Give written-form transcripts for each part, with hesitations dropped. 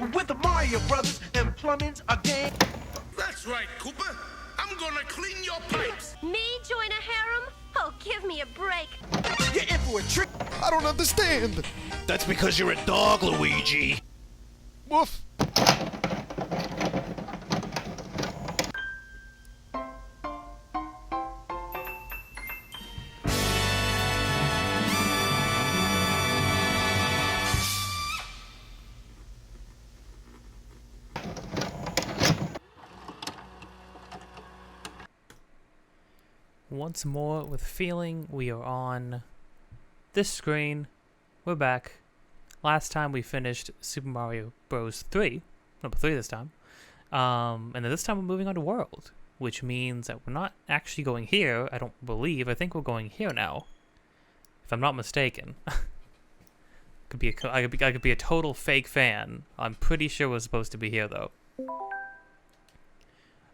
With the Mario Brothers and plumbing's a game. That's right, Koopa. I'm gonna clean your pipes. Me join a harem? Oh, give me a break. You're in for a trick. I don't understand. That's because you're a dog, Luigi. Woof. Once more with feeling, we are on this screen. We're back. Last time we finished Super Mario Bros. 3, number 3 this time. And then this time we're moving on to World, which means that we're not actually going here, I don't believe. I think we're going here now, if I'm not mistaken. I could be a total fake fan. I'm pretty sure we're supposed to be here though.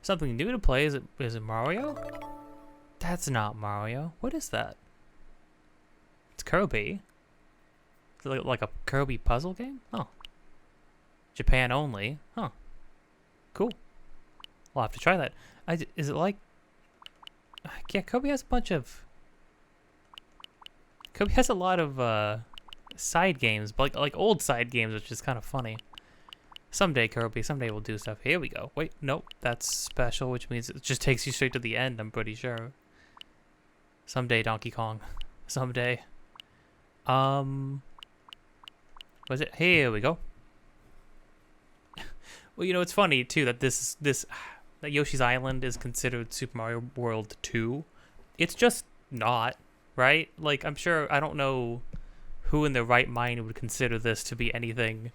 Something new to play, is it Mario? That's not Mario. What is that? It's Kirby. Is it like a Kirby puzzle game? Oh. Japan only. Huh. Cool. We'll have to try that. Is it like... Yeah, Kirby has a bunch of... Kirby has a lot of side games, but like old side games, which is kind of funny. Someday, Kirby, someday we'll do stuff. Here we go. Wait, nope. That's special, which means it just takes you straight to the end, I'm pretty sure. Someday, Donkey Kong. Someday. Was it? Here we go. Well, you know, it's funny, too, that that Yoshi's Island is considered Super Mario World 2. It's just not, right? Like, I'm sure, I don't know who in their right mind would consider this to be anything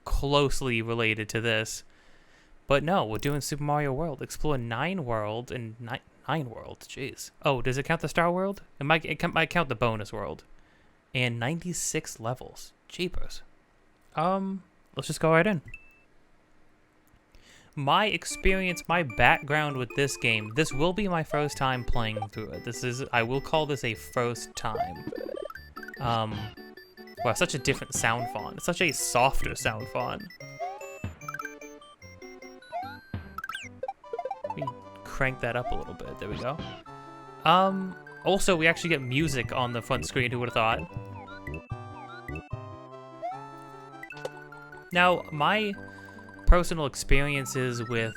closely related to this. But no, we're doing Super Mario World. Explore 9 worlds and 9 worlds, jeez. Oh, does it count the Star World? It might count the bonus world. And 96 levels. Jeepers. Let's just go right in. My experience, my background with this game, this will be my first time playing through it. I will call this a first time. Wow, such a different sound font. Such a softer sound font. Let me crank that up a little bit. There we go. Also, we actually get music on the front screen. Who would have thought? Now, my personal experiences with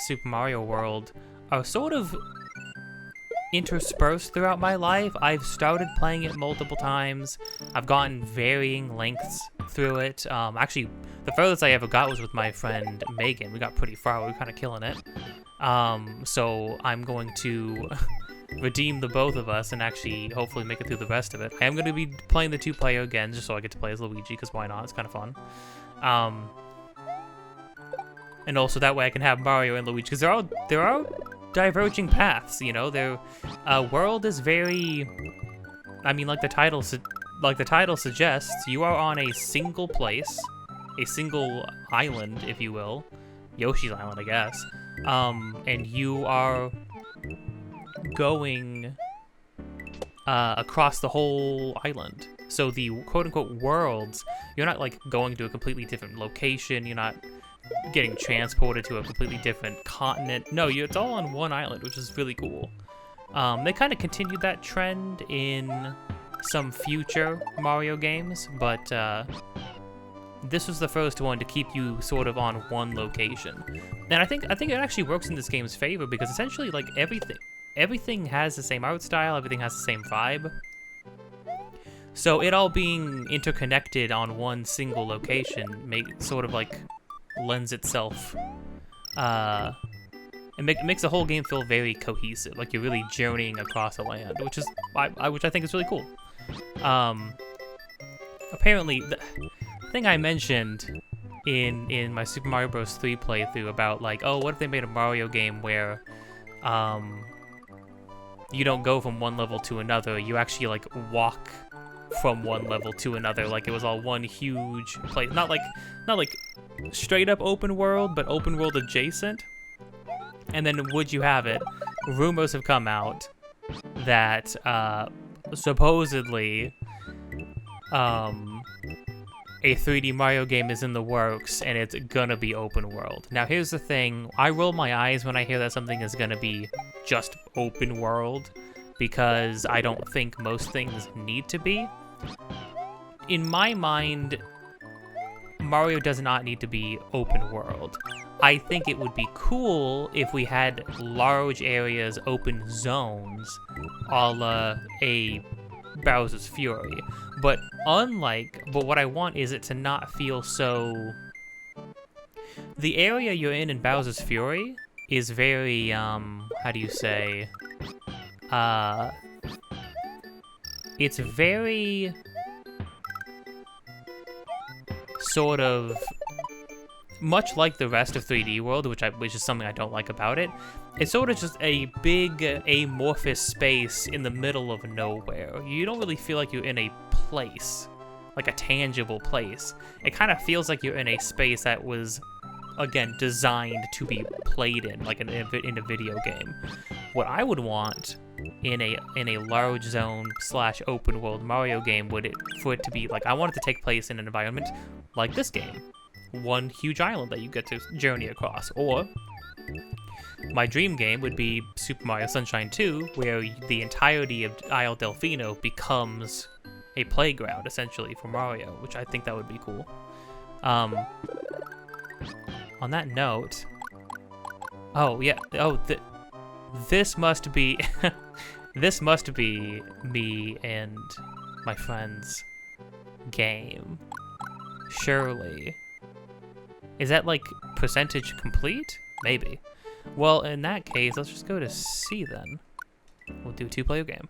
Super Mario World are sort of interspersed throughout my life. I've started playing it multiple times. I've gotten varying lengths through it. Actually, the furthest I ever got was with my friend Megan. We got pretty far. We were kind of killing it. So I'm going to redeem the both of us and actually hopefully make it through the rest of it. I am going to be playing the 2-player again just so I get to play as Luigi, because why not? It's kind of fun. And also that way I can have Mario and Luigi, because there are diverging paths, you know. World is very, I mean, like the title suggests, you are on a single place, a single island, if you will, Yoshi's Island, I guess. And you are going across the whole island. So the quote-unquote worlds, you're not like going to a completely different location. You're not getting transported to a completely different continent. No, it's all on one island, which is really cool. They kind of continued that trend in some future Mario games, but this was the first one to keep you sort of on one location. And I think it actually works in this game's favor, because essentially like everything has the same art style, everything has the same vibe. So it all being interconnected on one single location sort of like lends itself, it makes the whole game feel very cohesive, like you're really journeying across a land, which I think is really cool. Apparently, the thing I mentioned in my Super Mario Bros. 3 playthrough about like, oh, what if they made a Mario game where you don't go from one level to another, you actually like walk from one level to another, like it was all one huge place, not like straight up open world, but open world adjacent. And then would you have it, rumors have come out that supposedly a 3D Mario game is in the works and it's gonna be open world. Now here's the thing, I roll my eyes when I hear that something is gonna be just open world because I don't think most things need to be. In my mind, Mario does not need to be open world. I think it would be cool if we had large areas, open zones, a la a Bowser's Fury. But what I want is it to not feel so... The area you're in Bowser's Fury is very, how do you say? It's very... sort of... much like the rest of 3D World, which is something I don't like about it. It's sort of just a big amorphous space in the middle of nowhere. You don't really feel like you're in a place, like a tangible place. It kind of feels like you're in a space that was, again, designed to be played in, like in a video game. What I would want in a large zone / open world Mario game for it to be like, I want it to take place in an environment like this game. One huge island that you get to journey across. Or my dream game would be Super Mario Sunshine 2, where the entirety of Isle Delfino becomes a playground, essentially, for Mario, which I think that would be cool. On that note... Oh, yeah. Oh, this must be... this must be me and my friend's game. Surely. Is that, like, percentage complete? Maybe. Well, in that case, let's just go to C, then. We'll do 2-player game.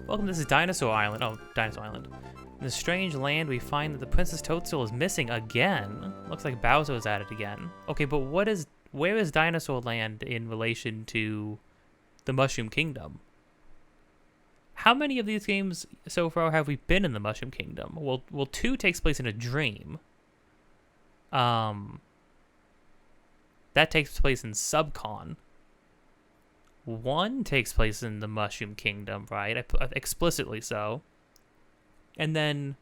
Welcome, this is Dinosaur Island. Oh, Dinosaur Island. In this strange land, we find that the Princess Toadstool is missing again. Looks like Bowser is at it again. Okay, but where is Dinosaur Land in relation to the Mushroom Kingdom? How many of these games so far have we been in the Mushroom Kingdom? Well, 2 takes place in a dream. That takes place in Subcon. 1 takes place in the Mushroom Kingdom, right? Explicitly so. And then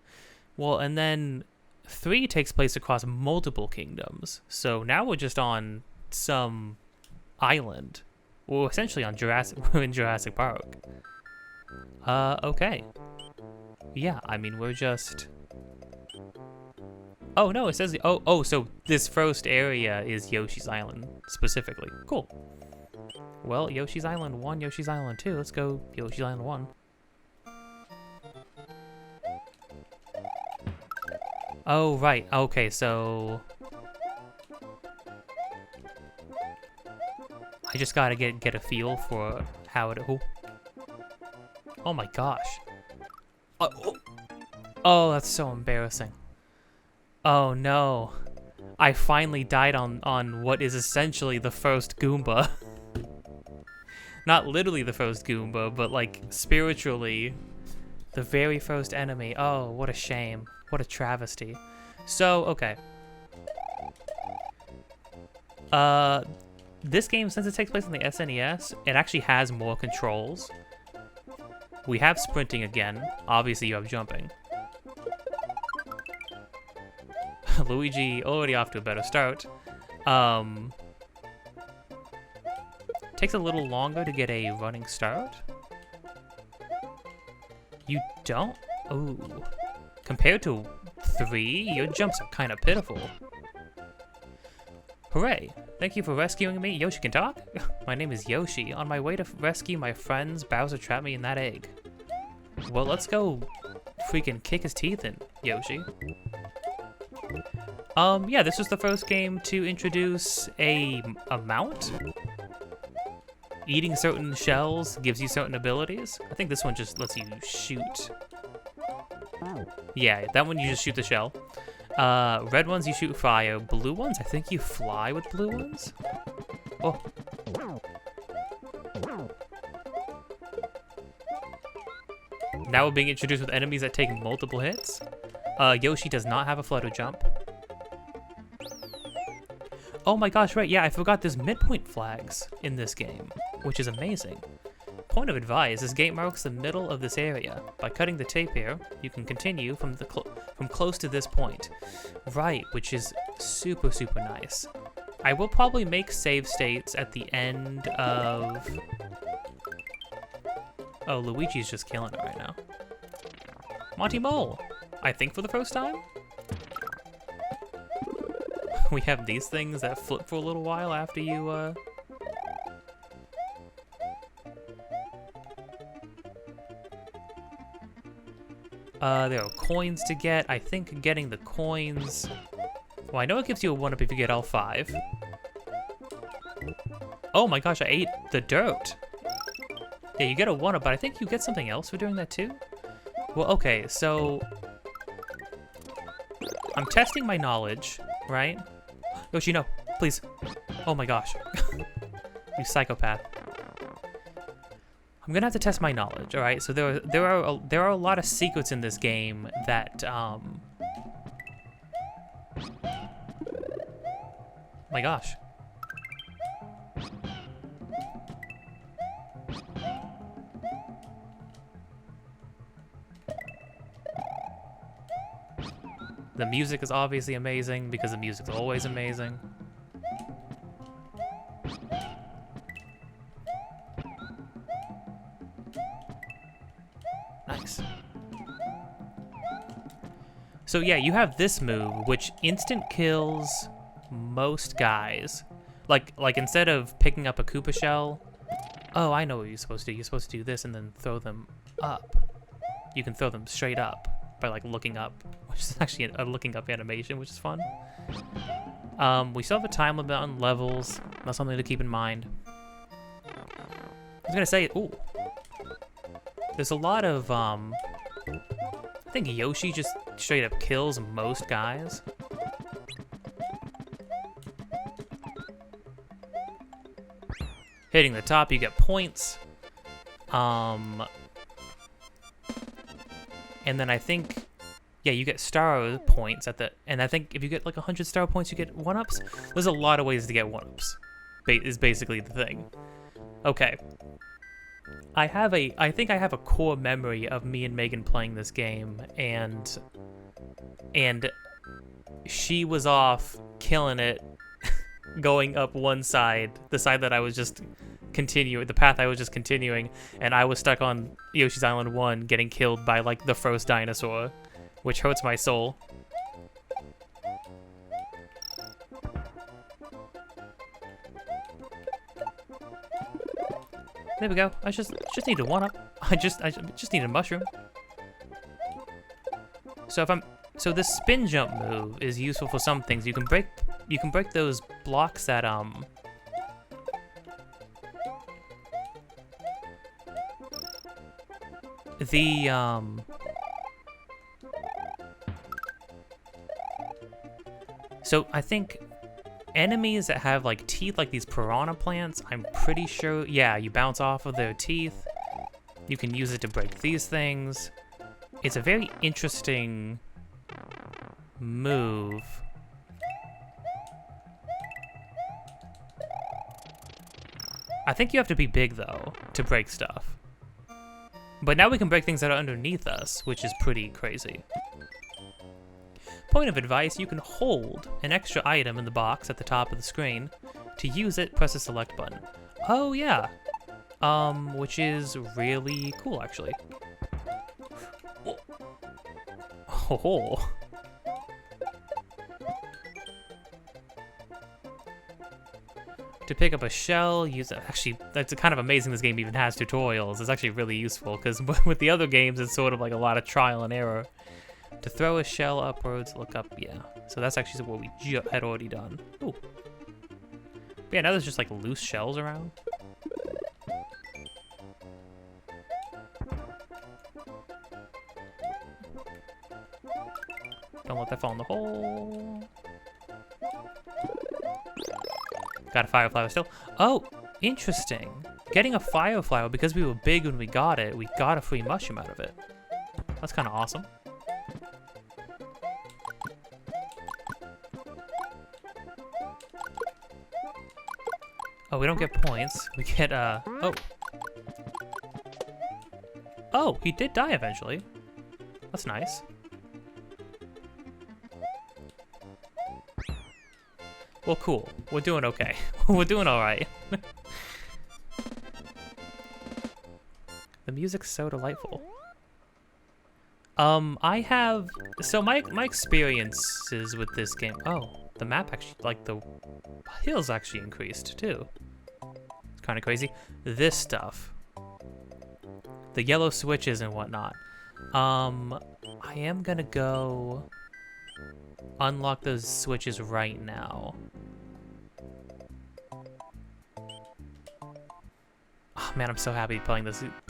3 takes place across multiple kingdoms. So now we're just on some island. We're essentially on we're in Jurassic Park. Okay. Yeah, I mean, we're just... Oh, no, it says... Oh, so this first area is Yoshi's Island, specifically. Cool. Well, Yoshi's Island 1, Yoshi's Island 2. Let's go Yoshi's Island 1. Oh, right. Okay, so... I just gotta get a feel for how it... Oh my gosh. Oh, that's so embarrassing. Oh no. I finally died on what is essentially the first Goomba. Not literally the first Goomba, but like spiritually the very first enemy. Oh, what a shame. What a travesty. So, okay. This game, since it takes place on the SNES, it actually has more controls. We have sprinting again. Obviously, you have jumping. Luigi already off to a better start. Takes a little longer to get a running start. You don't? Ooh. Compared to 3, your jumps are kind of pitiful. Hooray! Thank you for rescuing me. Yoshi can talk? My name is Yoshi. On my way to rescue my friends, Bowser trapped me in that egg. Well, let's go freaking kick his teeth in, Yoshi. Yeah, this was the first game to introduce a mount. Eating certain shells gives you certain abilities. I think this one just lets you shoot. Yeah, that one you just shoot the shell. Red ones you shoot fire. Blue ones, I think you fly with blue ones. Oh. Now we're being introduced with enemies that take multiple hits. Yoshi does not have a flutter jump. Oh my gosh, right, yeah, I forgot there's midpoint flags in this game, which is amazing. Point of advice, this gate marks the middle of this area. By cutting the tape here, you can continue from close to this point. Right, which is super, super nice. I will probably make save states at the end of... Oh, Luigi's just killing it right now. Monty Mole, I think for the first time? We have these things that flip for a little while after you, there are coins to get. I think getting the coins... Well, I know it gives you a 1-up if you get all 5. Oh my gosh, I ate the dirt. Yeah, you get a 1-up, but I think you get something else for doing that too? Well, okay, so... I'm testing my knowledge, right? Yoshi, no, please. Oh my gosh. You psychopath. I'm gonna have to test my knowledge, all right? So there are a lot of secrets in this game that my gosh. The music is obviously amazing because the music's always amazing. Nice. So yeah, you have this move, which instant kills most guys. Like instead of picking up a Koopa shell, oh, I know what you're supposed to do. You're supposed to do this and then throw them up. You can throw them straight up by like looking up, which is actually a looking up animation, which is fun. We still have a time limit on levels. That's something to keep in mind. I was gonna say, ooh. There's a lot of, I think Yoshi just straight up kills most guys. Hitting the top, you get points. And then I think, yeah, you get star points at the, and I think if you get like 100 star points, you get 1-ups. There's a lot of ways to get 1-ups, is basically the thing. Okay. I think I have a core memory of me and Megan playing this game, and she was off killing it, going up one side, the side that I was just continuing, the path I was just continuing, and I was stuck on Yoshi's Island 1 getting killed by like the first dinosaur, which hurts my soul. There we go. I just need a 1-up. I just need a mushroom. So so this spin jump move is useful for some things. You can break those blocks that so I think enemies that have like teeth like these piranha plants, I'm pretty sure, yeah, you bounce off of their teeth. You can use it to break these things. It's a very interesting move. I think you have to be big though to break stuff. But now we can break things that are underneath us, which is pretty crazy. Point of advice, you can hold an extra item in the box at the top of the screen. To use it, press the select button. Oh yeah, which is really cool actually. Oh. To pick up a shell, use it. Actually, that's kind of amazing this game even has tutorials. It's actually really useful, because with the other games, it's sort of like a lot of trial and error. To throw a shell upwards, look up, yeah. So that's actually what we had already done. Ooh. But yeah, now there's just like loose shells around. Don't let that fall in the hole. Got a fire flower still. Oh, interesting. Getting a fire flower, because we were big when we got it, we got a free mushroom out of it. That's kind of awesome. Oh, we don't get points. We get, oh. Oh, he did die eventually. That's nice. Well, cool. We're doing okay. We're doing alright. The music's so delightful. I have... So my experiences with this game... Oh, the map actually... Like, the hills actually increased, too. It's kind of crazy. This stuff. The yellow switches and whatnot. I am gonna go... unlock those switches right now. Oh man, I'm so happy to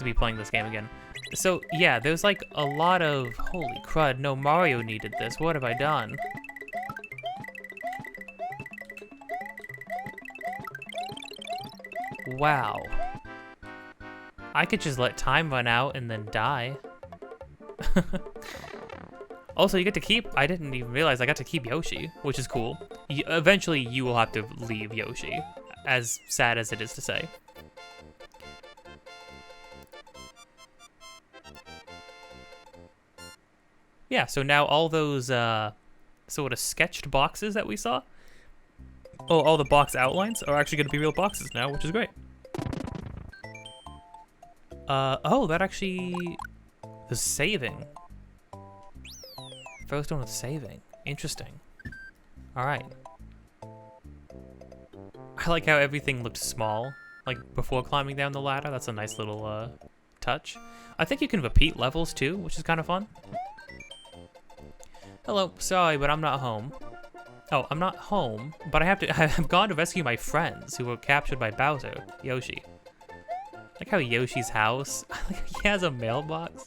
be playing this game again. So yeah, there's like a lot of holy crud. No, Mario needed this. What have I done? Wow. I could just let time run out and then die. Also, you get to keep... I didn't even realize I got to keep Yoshi, which is cool. Eventually, you will have to leave Yoshi, as sad as it is to say. Yeah, so now all those sort of sketched boxes that we saw, all the box outlines are actually going to be real boxes now, which is great. Oh, that actually is saving. First one with saving. Interesting. Alright. I like how everything looked small, like before climbing down the ladder. That's a nice little touch. I think you can repeat levels too, which is kind of fun. Hello, sorry, but I'm not home. Oh, I'm not home, but I've gone to rescue my friends who were captured by Bowser, Yoshi. Like how Yoshi's house, he has a mailbox,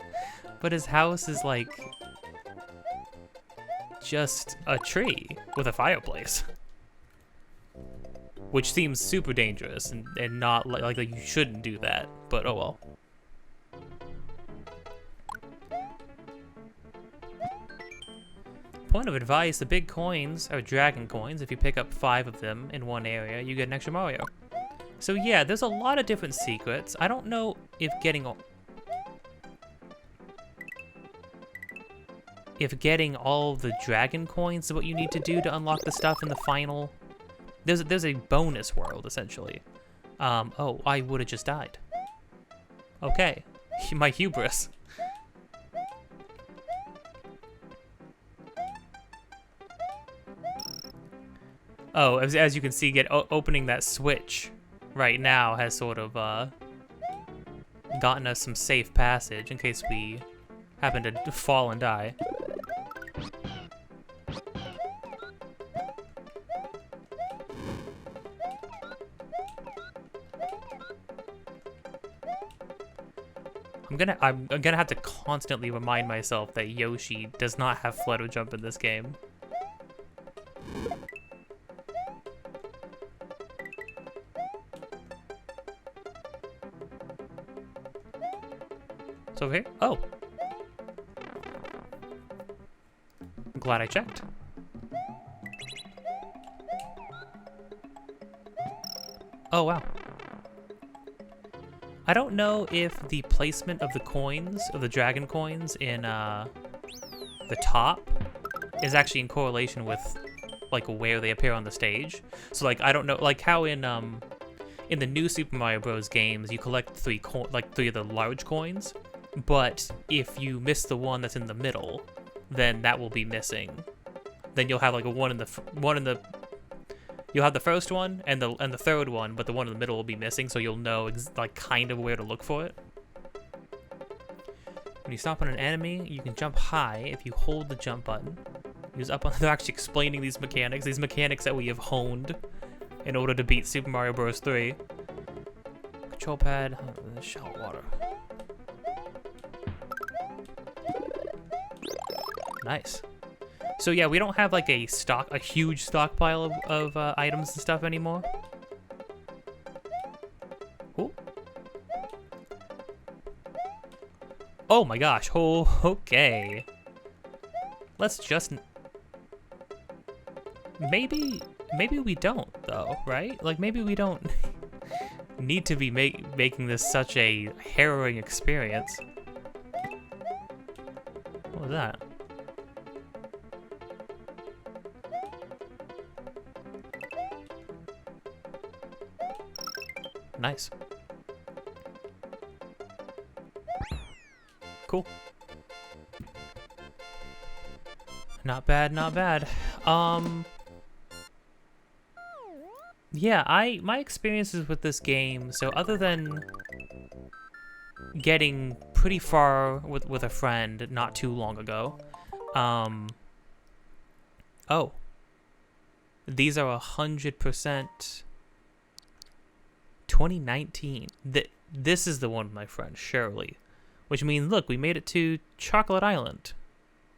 but his house is like just a tree with a fireplace, which seems super dangerous and not like you shouldn't do that, but oh well. Point of advice, the big coins are dragon coins. If you pick up 5 of them in one area, you get an extra Mario. So yeah, there's a lot of different secrets. I don't know if getting all the dragon coins is what you need to do to unlock the stuff in the final. There's a bonus world essentially. Oh, I would have just died. Okay, my hubris. Oh, as you can see, opening that switch right now has sort of gotten us some safe passage in case we happen to fall and die. I'm gonna have to constantly remind myself that Yoshi does not have Flutter Jump in this game. It's over here? Oh. I'm glad I checked. Oh, wow. I don't know if the placement of the coins, of the dragon coins in the top is actually in correlation with like where they appear on the stage. So like, I don't know, like how in the new Super Mario Bros. Games, you collect 3 of the large coins, but if you miss the one that's in the middle, then that will be missing. Then you'll have like a you'll have the first one and the third one, but the one in the middle will be missing, so you'll know like kind of where to look for it. When you stop on an enemy, you can jump high if you hold the jump button. Use up on. They're actually explaining these mechanics that we have honed in order to beat Super Mario Bros. 3. Control pad, shallow water. Nice. So yeah, we don't have like a huge stockpile of items and stuff anymore. Ooh. Oh my gosh. Oh, okay. Let's just... Maybe we don't though, right? Like maybe we don't need to be making this such a harrowing experience. that. Nice. Cool. Not bad, not bad. Yeah, my experiences with this game, so other than getting pretty far with a friend not too long ago, oh, these are 100% 2019. This is the one with my friend Shirley, which means, look, we made it to Chocolate Island,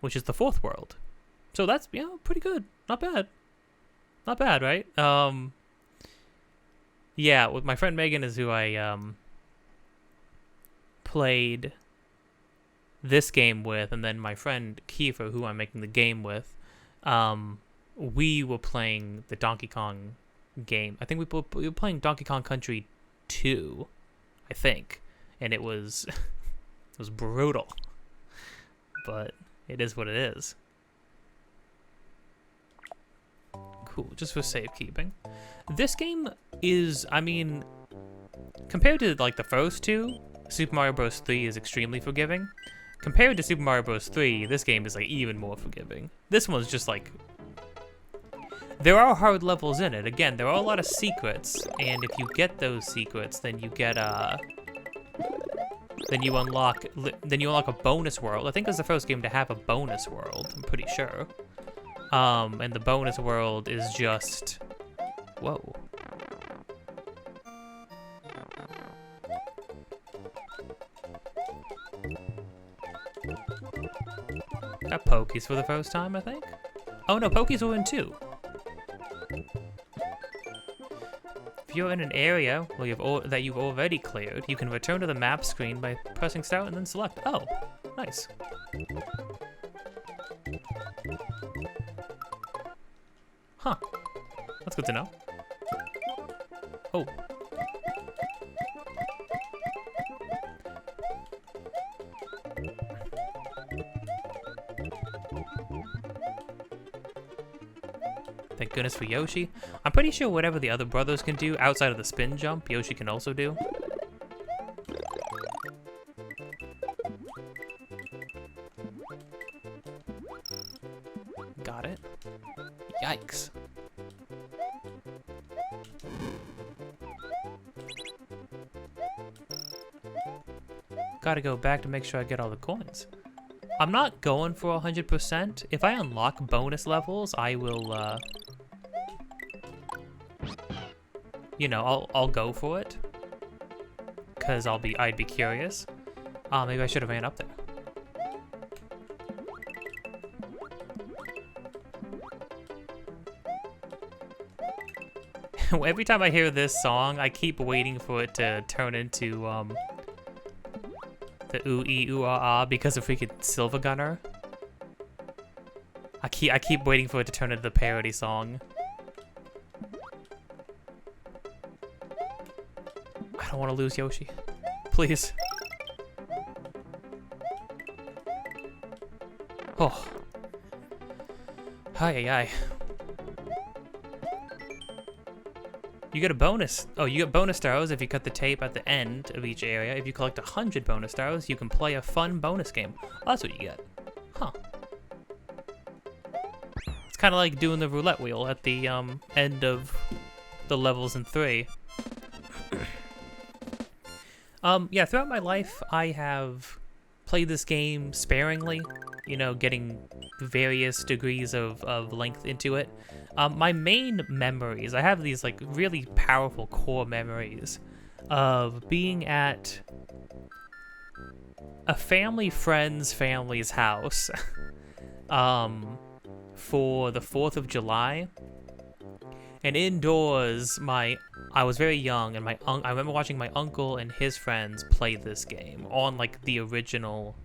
which is the 4th world. So that's, you know, pretty good. Not bad. Not bad, right? Yeah, with my friend Megan is who I played this game with, and then my friend Kiefer, who I'm making the game with, we were playing the Donkey Kong game. I think we were playing Donkey Kong Country 2, I think, and it was it was brutal, but it is what it is. Cool, just for safekeeping. This game is, I mean, compared to like the first two, Super Mario Bros. 3 is extremely forgiving. Compared to Super Mario Bros. 3, this game is like even more forgiving. This one's just like, there are hard levels in it. Again, there are a lot of secrets, and if you get those secrets, then you get then you unlock a bonus world. I think it's the first game to have a bonus world, I'm pretty sure. And the bonus world is just, whoa. Got Pokies for the first time, I think. Oh no, Pokies were in 2. If you're in an area that you've already cleared, you can return to the map screen by pressing start and then select. Oh, nice. Huh. That's good to know. Oh. Thank goodness for Yoshi. I'm pretty sure whatever the other brothers can do outside of the spin jump, Yoshi can also do. Got it. Yikes. Gotta go back to make sure I get all the coins. I'm not going for 100%. If I unlock bonus levels, I will, you know, I'll go for it. Cause I'd be curious. Maybe I should have ran up there. Every time I hear this song, I keep waiting for it to turn into, the ooh-ee, ooh-ah-ah because of freaking Silver Gunner. I keep waiting for it to turn into the parody song. I don't want to lose Yoshi. Please. Oh. Hi. You get a bonus. Oh, you get bonus stars if you cut the tape at the end of each area. If you collect 100 bonus stars, you can play a fun bonus game. Oh, that's what you get. Huh. It's kind of like doing the roulette wheel at the end of the levels in 3. Yeah, throughout my life, I have played this game sparingly, you know, getting various degrees of length into it. My main memories, I have these like really powerful core memories of being at a family's house for the 4th of July. And indoors, I was very young, and I remember watching my uncle and his friends play this game on like the original,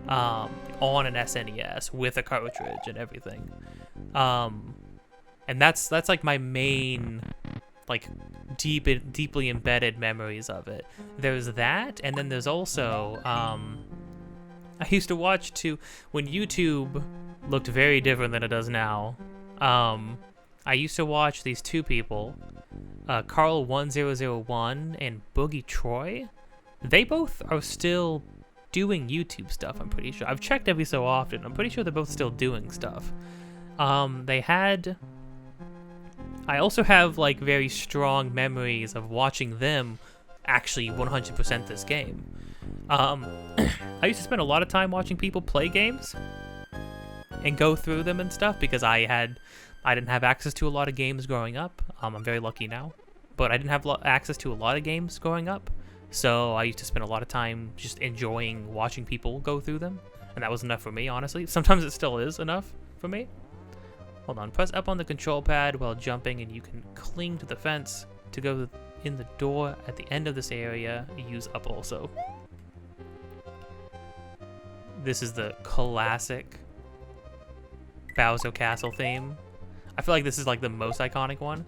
on an SNES with a cartridge and everything. And that's like my main, like, deeply embedded memories of it. There's that, and then there's also, I used to watch when YouTube looked very different than it does now. I used to watch these two people, Carl1001 and Boogie Troy. They both are still doing YouTube stuff, I'm pretty sure. I've checked every so often. I'm pretty sure they're both still doing stuff. I also have like very strong memories of watching them actually 100% this game. I used to spend a lot of time watching people play games and go through them and stuff because I didn't have access to a lot of games growing up. I'm very lucky now, but I didn't have access to a lot of games growing up, so I used to spend a lot of time just enjoying watching people go through them, and that was enough for me, honestly. Sometimes it still is enough for me. Hold on, press up on the control pad while jumping, and you can cling to the fence to go in the door at the end of this area. Use up also. This is the classic Bowser Castle theme. I feel like this is like the most iconic one.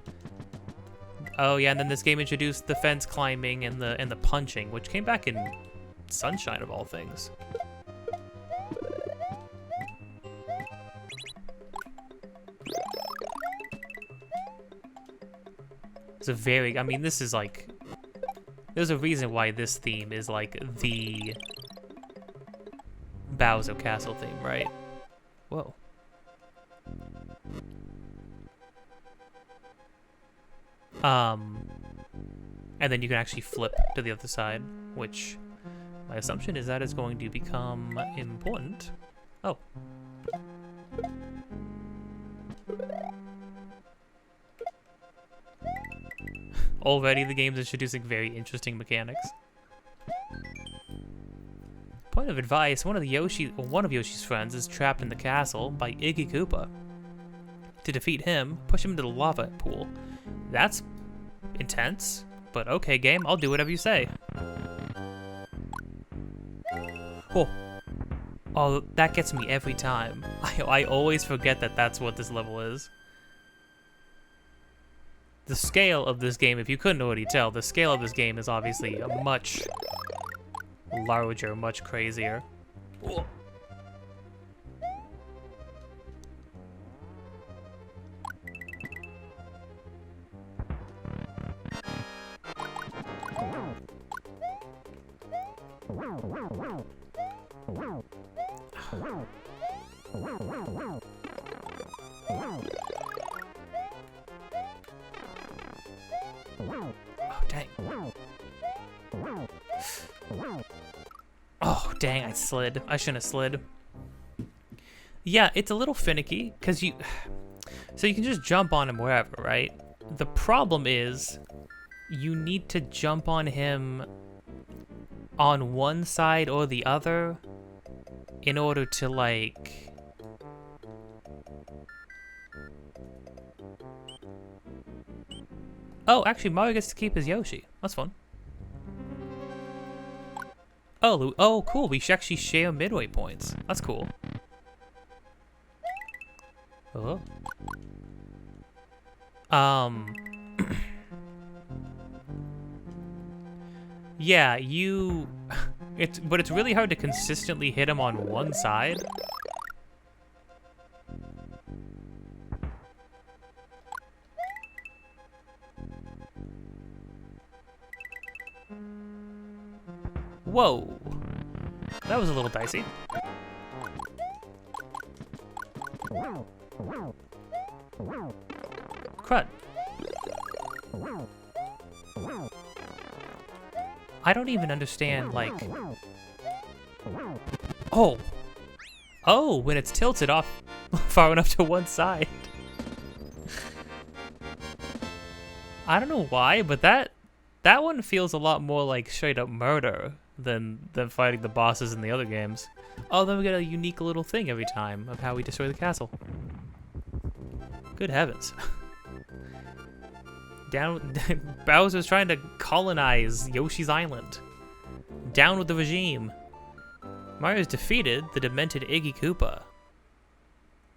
Oh yeah, and then this game introduced the fence climbing and the punching, which came back in Sunshine of all things. It's a very, I mean, this is like, there's a reason why this theme is like the Bowser Castle theme, right? Whoa. And then you can actually flip to the other side, which my assumption is that is going to become important. Oh. Already the game's introducing very interesting mechanics. Point of advice, one of Yoshi's friends is trapped in the castle by Iggy Koopa. To defeat him, push him into the lava pool. That's intense, but okay game, I'll do whatever you say. Oh, that gets me every time. I always forget that that's what this level is. The scale of this game, if you couldn't already tell, the scale of this game is obviously a much larger, much crazier. Whoa. Oh, dang. Oh, dang, I slid. I shouldn't have slid. Yeah, it's a little finicky, because so you can just jump on him wherever, right? The problem is, you need to jump on him on one side or the other in order to, like... Oh, actually, Mario gets to keep his Yoshi. That's fun. Oh, cool. We should actually share midway points. That's cool. Oh. Yeah, but it's really hard to consistently hit him on one side. Whoa. That was a little dicey. Crud. I don't even understand, like... Oh! Oh, when it's tilted off far enough to one side. I don't know why, but that one feels a lot more like straight up murder than fighting the bosses in the other games. Oh, then we get a unique little thing every time of how we destroy the castle. Good heavens. Bowser's trying to colonize Yoshi's Island. Down with the regime. Mario's defeated the demented Iggy Koopa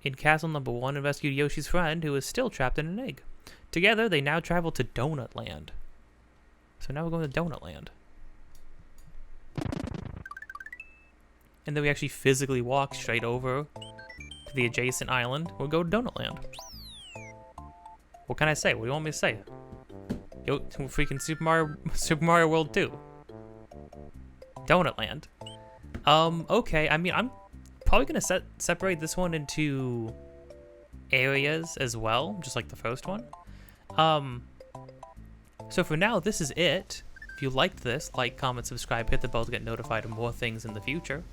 in Castle Number 1 and rescued Yoshi's friend, who is still trapped in an egg. Together, they now travel to Donut Land. So now we're going to Donut Land. and then we actually physically walk straight over to the adjacent island, we'll go to Donut Land. What can I say? What do you want me to say? Yo, freaking Super Mario World 2. Donut Land. Okay, I mean, I'm probably gonna separate this one into areas as well, just like the first one. So for now, this is it. If you liked this, like, comment, subscribe, hit the bell to get notified of more things in the future.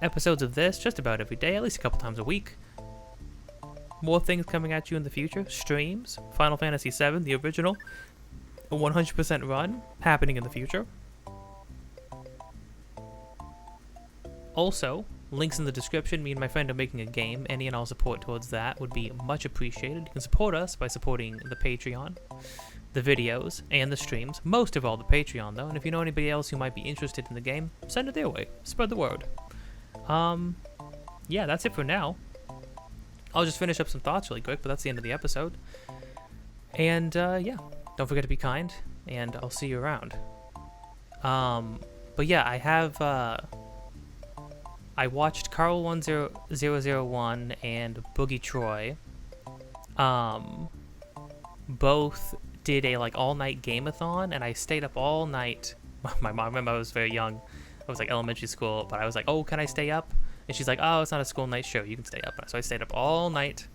Episodes of this just about every day, at least a couple times a week. More things coming at you in the future. Streams, Final Fantasy VII, the original, a 100% run happening in the future. Also, links in the description. Me and my friend are making a game. Any and all support towards that would be much appreciated. You can support us by supporting the Patreon, the videos, and the streams. Most of all, the Patreon, though. And if you know anybody else who might be interested in the game, send it their way. Spread the word. Yeah, that's it for now. I'll just finish up some thoughts really quick, but that's the end of the episode. And, yeah. Don't forget to be kind, and I'll see you around. But yeah, I have, I watched Carl 1001 and Boogie Troy. Both did a like all-night game-a-thon, and I stayed up all night. My mom, remember I was very young. I was like elementary school, but I was like, oh, can I stay up? And she's like, oh, it's not a school night show. You can stay up. So I stayed up all night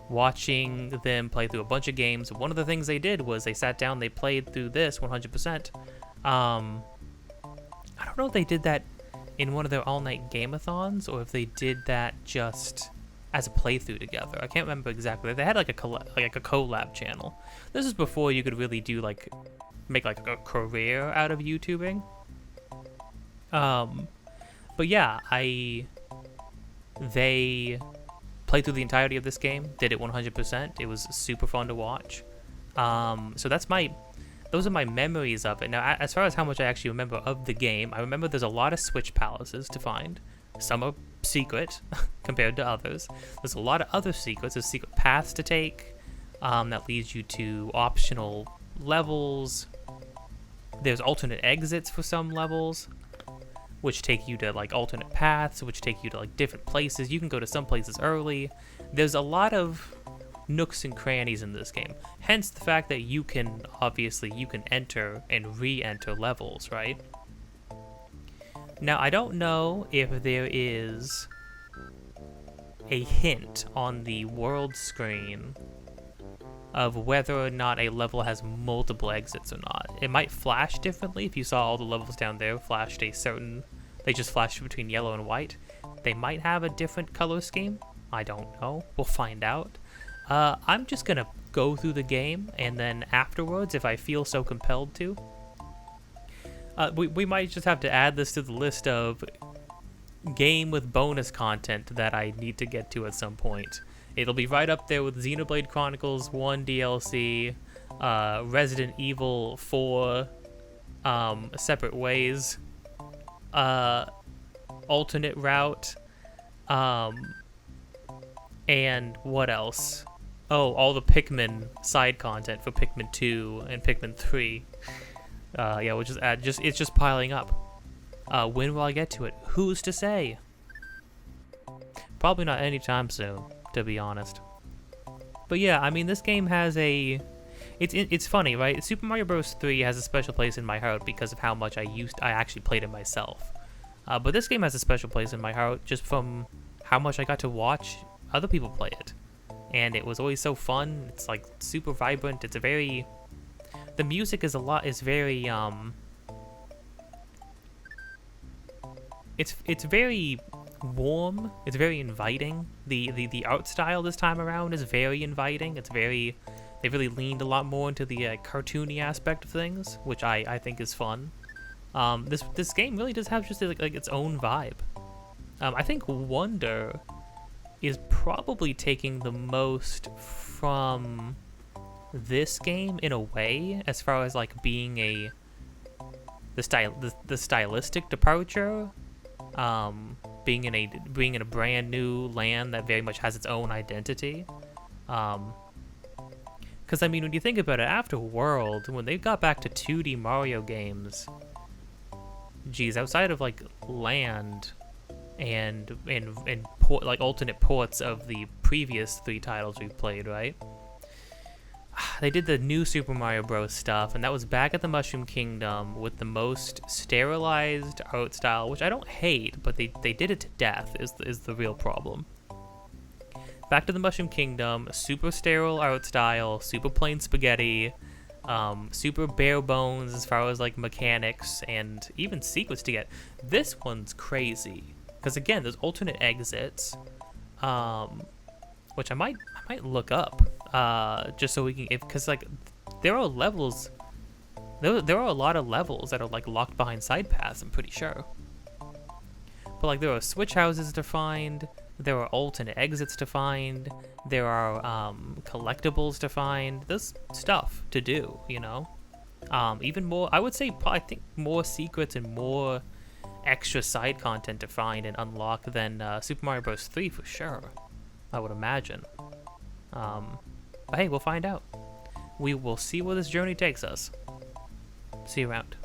watching them play through a bunch of games. One of the things they did was they sat down, they played through this 100%. I don't know if they did that in one of their all-night game-a-thons, or if they did that just as a playthrough together. I can't remember exactly. They had like a collab channel. This is before you could really do like make like a career out of YouTubing. But yeah, they played through the entirety of this game, did it 100%. It was super fun to watch. So those are my memories of it. Now, as far as how much I actually remember of the game, I remember there's a lot of Switch palaces to find. Some are secret compared to others. There's a lot of other secrets. There's secret paths to take that leads you to optional levels. There's alternate exits for some levels, which take you to like alternate paths, which take you to like different places. You can go to some places early. There's a lot of nooks and crannies in this game, hence the fact that you can enter and re-enter levels, right? Now, I don't know if there is a hint on the world screen of whether or not a level has multiple exits or not. It might flash differently. If you saw all the levels down there flashed they just flashed between yellow and white. They might have a different color scheme. I don't know. We'll find out. I'm just gonna go through the game, and then afterwards, if I feel so compelled to, we might just have to add this to the list of game with bonus content that I need to get to at some point. It'll be right up there with Xenoblade Chronicles 1 DLC, Resident Evil 4, Separate Ways, Alternate Route, and what else? Oh, all the Pikmin side content for Pikmin 2 and Pikmin 3. Yeah, we'll just add, it's just piling up. When will I get to it? Who's to say? Probably not anytime soon, to be honest. But yeah, I mean, this game has it's funny, right? Super Mario Bros. 3 has a special place in my heart because of how much I actually played it myself. But this game has a special place in my heart just from how much I got to watch other people play it. And it was always so fun. It's like super vibrant. The music is very it's very warm. It's very inviting. The art style this time around is very inviting. They really leaned a lot more into the cartoony aspect of things, which I think is fun. This game really does have just like its own vibe. I think Wonder is probably taking the most from this game in a way, as far as like being the stylistic departure, being in a brand new land that very much has its own identity. Because I mean, when you think about it, after World, when they got back to 2D Mario games, geez, outside of like land and port, like alternate ports of the previous 3 titles we've played, right? They did the new Super Mario Bros. Stuff, and that was back at the Mushroom Kingdom with the most sterilized art style, which I don't hate, but they did it to death is the real problem. Back to the Mushroom Kingdom, super sterile art style, super plain spaghetti, super bare bones as far as like mechanics and even secrets to get. This one's crazy because again, there's alternate exits, which I might look up just so we can, because like there are levels, there are a lot of levels that are like locked behind side paths. I'm pretty sure, but like there are switch houses to find. There are alternate exits to find. There are collectibles to find. There's stuff to do, you know. Even more, I would say, I think more secrets and more extra side content to find and unlock than Super Mario Bros. 3 for sure. I would imagine. But hey, we'll find out. We will see where this journey takes us. See you around.